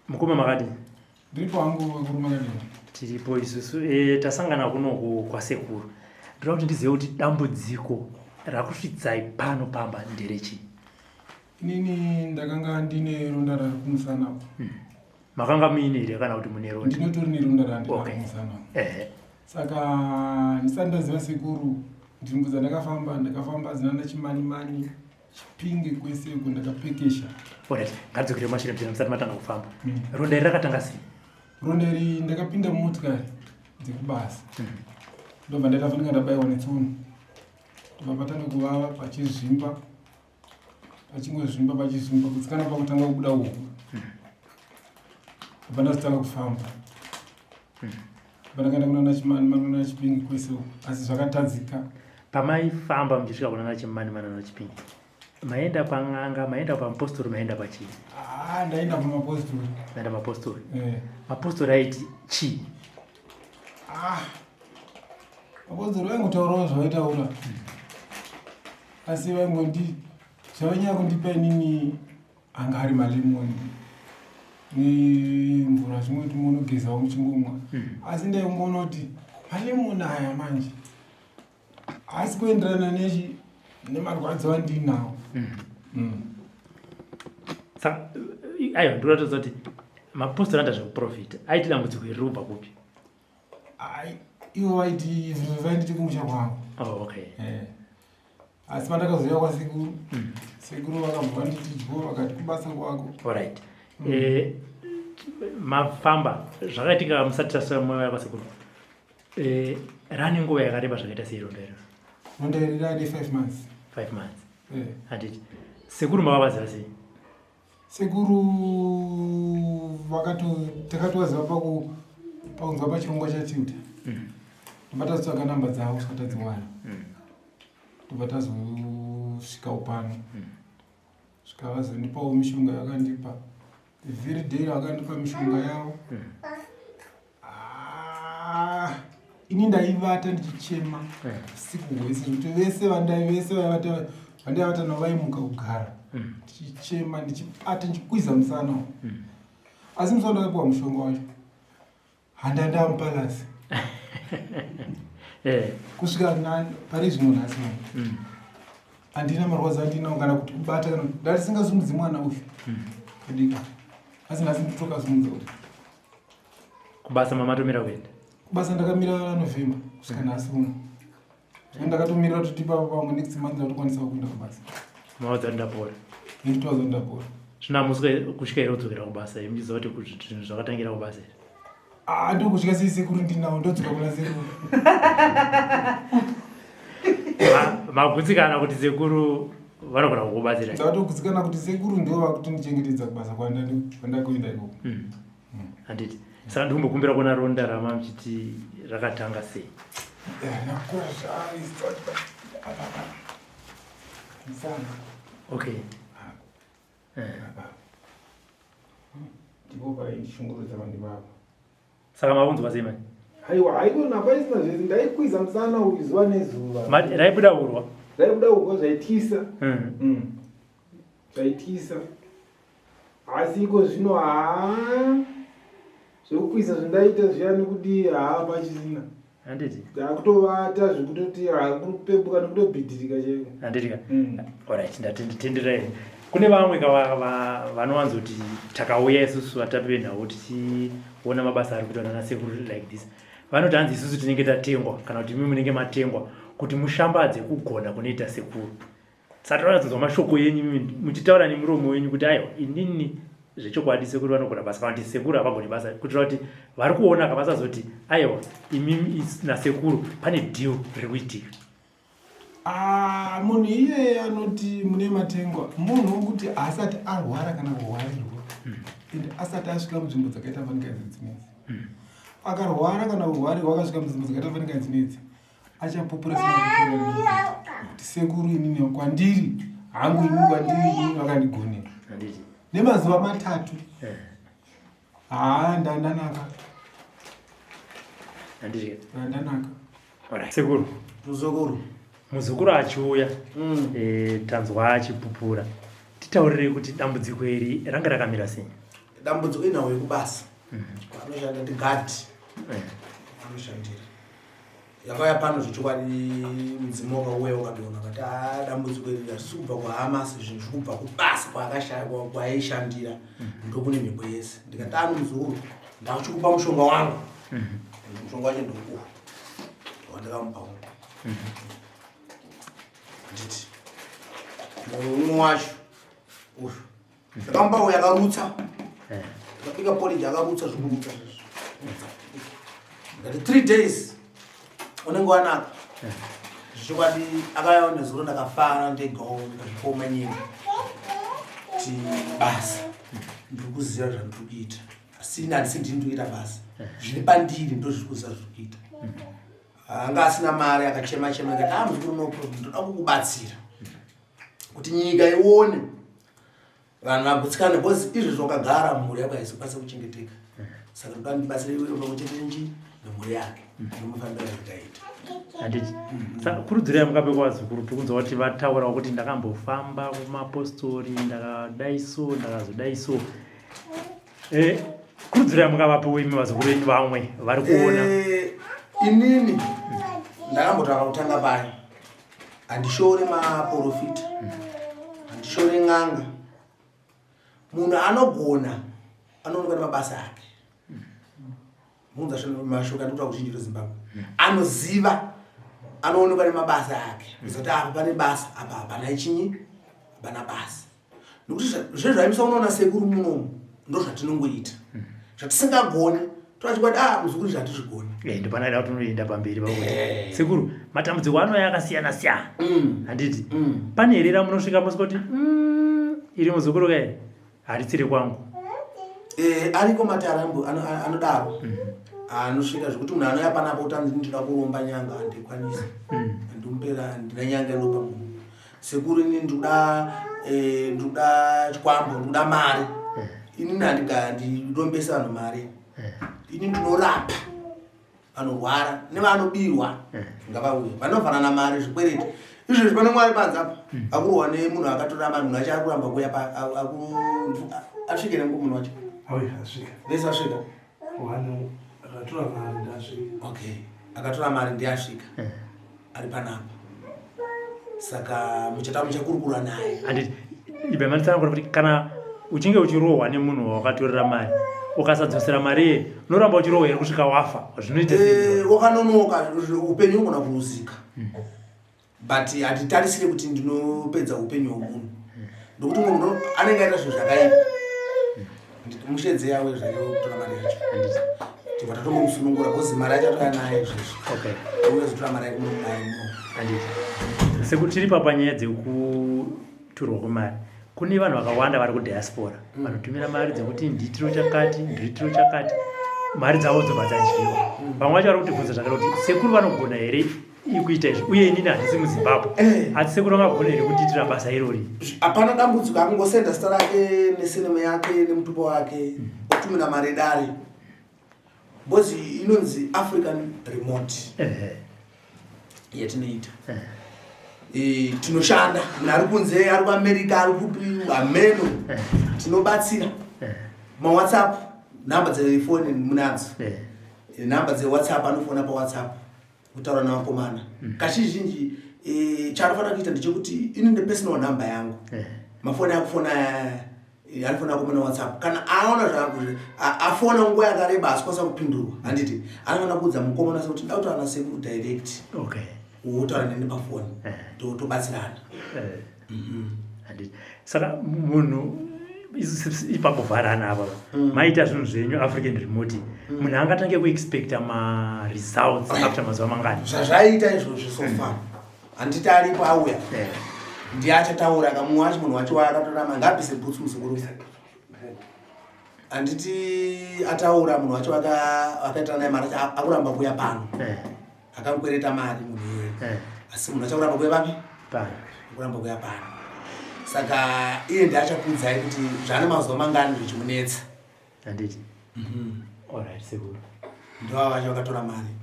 Mukuma makadi ndipo hangu kurumakadi tiripo isusu tasangana kuno kwa Sekuru. Ndinoda kuti ndizive kuti dambudziko rakusvitsai pano pamba nderechi. Inini ndakanga ndine ronda rakumusana. Makanga muine kana kuti mune ronda? Ndinotori neronda rakumusana. Saka ndisandaziva Sekuru nzvimbo ndakafamba zinanda chimani chipinge kwese ndakapekesha. Alright, ngadzokere mashire mtena msati matanga kufamba. Ronda iri rakatanga sei? Ronda iri ndakapinda mumotikari dzekubasa. Ndobva ndatafunika ndabayiwa netsono. Ndobva patanga kuvava pachizvimba. Pachizvimba kutsikana pakutanga kubuda uku. Ndobva ndazotanga kufamba. Ndakaenda kunana chimani chipinge kwese asi zvakatadzika. Pamaifamba muchisvika kunana chimani chipinge. Maenda pang'anga, maenda pamupostori, maenda pachii? Ndaenda pamapostori. Maenda mapostori. Mapostori aiti chii? Mapostori vaingotaurawo zvavaitaura. Asi zvavanyanya kundipa inini anga ari malemoni nemvura zvimwe kuti munogezawo muchingomwa. Asi ndaingoona kuti malemoni aya manje asi kuenderana nemarwadzo andinawo. Saka aiwa ndoratidza kuti mapostori anda zvekuprofita aiti dambudziko iri kubva kupi? Ivo vaiti zviro zvainditi kumusha kwangu. Okay. Asi pandakazoya kwaSekuru, Sekuru vakabva vanditi dyo vakati kubasa kwako. Alright. Mafamba zvakaitika musati tasvika mumwe kwaSekuru. Rane nguva yakareba zvakaita sei ronda iri? Ronda iri rade 5 months. 5 months. Handiti. Sekuru makavaziva sei? Sekuru takatovaziva pakunzwa pachirongwa chaTuta. Ndobva tazotsvaga namba dzavo kusvika tadziwana. Ndobva tazosvikawo pano. Svika vazondipawo mishonga yakandipa. The very day vakandipa mishonga yavo. Ini ndaivata ndichichema usiku hwese kuti vese vandai navo vaimuka kugara. Ndichichema ndichibata ndichikwiza musana. Asi musana ndakapiwa mushonga wacho handanda mupalasi. Kusvika pari zvino nhasi handina marwadzo andinawo kana kuti kubata kana ndatisingazumudzi mwana uyu kadika. Asi nhasi nditokazumudza kuti kubasa mamatomira kuenda? Kubasa ndakamira November kusvika nhasi uno. Ndakatomirira kuti tipa pamwe next month ndatokwanisawo kuenda kubasa. Mawadza ndapora. Nditwazo ndapora. Zvina muswe kusvika iro kudzokera kubasa muchiziva kuti zvinhu zvakatangira kubasa iri? Ndokudya sei Sekuru ndinawo ndodzoka kuna Sekuru. Magutsikana kuti Sekuru vanogona kukubatsira? Ndakatogutsikana kuti Sekuru ndivo vakutondichengetedza kubasa kwandakuenda ikoko. Handiti. Saka ndikumbokumbira kuona ronda rama muchiti rakatanga sei? Nakura Musana. Okay. Ndipo paishungurudza vandivavo. Saka mabunzwa sei mani? Haiwa, haikona paisina zvese ndaikwiza musana uyu zuva nezuva. Raibuda urwa? Raibuda urwa zvaitisa. Zvaitisa. Asi iko zvino zvokwiza zvindaita zviyani kuti pachisina. Handiti. Ndakutovata zvekutoti kuripembuka nekutobhidhirika cheko. Handitika. Alright, ndatendera. Kune vamwe vanowanzoti takauya isusu vatapenhawo tichiona mabasa ari kuitwa naSekuru like this. Vanoti hanzi isusu tinenge tatengwa kana kuti imi munenge matengwa kuti mushambadze kugona kunoita Sekuru. Saka takanzwa mashoko yenyu muchitaura nemuromo wenyu kuti aiwa inini zvechokwadi Sekuru vanogona basa kana kuti Sekuru havagoni basa kuitira kuti vari kuona kavasazoti aiwa imi naSekuru pane deal riri kuitika. Munhu iye anoti mune matengwa munhu wokuti asati arwara kana kurwarirwa ende asati asvika munzvimbo dzakaita fanika dzinedzi. Akarwara kana kurwarirwa akasvika munzvimbo dzakaita fanika dzinedzi achapupura sina kuti Sekuru inini kwandiri hangu imi kwandiri imi vakandigonera nemazuva 3. Ndanaka. Ndanaka. Sekuru. Muzukuru achiuya tanzwa achipupura. Titaurire kuti dambudziko iri ranga rakamira sei? dambudziko inawo yekubasa anoshanda ndigadi anoshandira yakauya pano zvichokwadi mudzimu wakauya ukadiona kati dambudziko iri hazvisi kubva kuhamasi zvinhu zviri kubva kubasa kwaaishandira ndokune mhepo yese ndikati ano muzukuru ndachikupa mushonga wangu mushonga wacho ndouhu wandakamupa uno nditi umwe wacho uyu ndakamupa uyu yakarutsa ndakabika porridge yakarutsa zvokurutsa ndati 3 days unenge wanaka zvichokwadi akauya nezuro ndakafara ndegawo ndikazvipoma nyika kuti basa ndiri kuziva zvandiri kuita asi handisi ndini ndikuita basa zviri pandiri ndo zviri kuziva zviri kuita anga asina mari akachema kati muzukuru no problem ndoda kukubatsira kuti nyika ione vanhu vagutsikana because izvezvo wakagara mhuri yako haisi kukwanisa kuchengeteka saka ndoda ndibatsire iwe unokuchengetera nji nemhuri yake nomufambiro zvakaita handiti kurudzirai mukape kwavazukuru tikunzwa kuti vataurawo kuti ndakambofamba kumapostori ndakadai so ndakazodai so kurudzirai mukavapewo imi vazukuru venyu vamwe vari kuona inini ndakambotaka kutanga pai handishore maprofita handishore n'anga munhu anogona anoonekwa nemabasa ake munhu zashoka ndikuta kuchinjiro Zimbabwe anoziva anoonekwa nemabasa ake zoti apa pane basa apa hapana ichinyi hapana basa nokuti zvezvo zvaimisa unoona sekuru munomu ndo zvatinongoita zvatisingagoni toachikwadi muzukuru zvatizvigoni ndopanaida kuti unoenda pamberi pakuti sekuru matambudziko anouya akasiyana siyana handiti pane here ramunosvika musika kuti iri muzukuru kai haritsiri kwangu ariko matarambo anodaro anosvika zvekuti munhu anouya panapo kuti anzi ndinoda kuromba nyanga handikwanisi ndimupera ndina nyanga inopa munhu sekuru ini ndikuda chikwambo ndikuda mari inini handirombesa vanhu mari ini ndinorapa vanorwara nevanobirwa ngavauye vanofanana mari zvikwereti izvezvi pane mwari panze apa akurwa nemunhu akatora mari munhu acho arikuramba kuya asvike nemunhu wacho vese asvika okay akatora mari ndiasvika ari panapa saka muchata muchakurukura naye handiti ibe mandisanakura kuti kana uchinge uchirohwa nemunhu wakatorera mari ukasadzosera mari unoramba uchirohwa here kusvika wafa zvinoita wakanonoka upenyu unogona kuruzika but hatitarisire kuti ndinopedza upenyu hwemunhu ndokuti munhu anenge aita zvinhu zvakaipa mushedze yawe zvake kutora mari yacho tibva tatombomusunungura bcause mari yacho atoya naye izvezvi uyezotora mari yake munonaye muno handiti sekuti tiri papanyaya dzekuturwa kwemari kune vanhu vakawanda vari kudiaspora vanotumira mari dzekuti nditiro chakati nditiro chakati mari dzavo dzobva dzadyiwa vamwe vacho vari kutibvunza zvakare kuti sekuru vanogona here ikuita izvi uye inini handisi muzimbabwe asi sekuru vangagona here kutiitira basa irori hapana dambudziko akangosenda zita rake nesinema yake nemutupo wake otumira mari dare bcause inonzi African remote yatinoita tinoshanda munhu ari kunze ari kuamerica ari kupi ameno tinobatsira mawhatsapp nhamba dzefoni munadzo nhamba dzewhatsapp anofona pawhatsapp kutaura navakomana kazhinji chaanofanira kuita ndechekuti ininde personal nhamba yangu mafoni akufona anofona kumana WhatsApp kana aona zvakuti afona nguva yakareba asikwanisa kupindurwa handiti anofanira kuudza mukomana sekuti ndauta ana Sekuru direct utaura nene pafoni tobatsirana handiti saka munhu ipapo vharana apa maita zvinhu zvenyu African remote munhu angatange kuexpecta results after mazuva mangani zvazvaita izvozvo sofa handiti aripo auya ndiye achataura kamwe wacho munhu wacho akatorama ngabvise bhutsu Musekuru handiti ataura munhu wacho akaita naye mari akuramba kuya pano akamukwereta mari munhu asi munhu wacho akuramba kuya papi akuramba kuya pano saka iye ndiye achakuudzai kuti zvane mazuva mangani zvichimunetsa handiti alright Sekuru ndivo vacho vakatora mari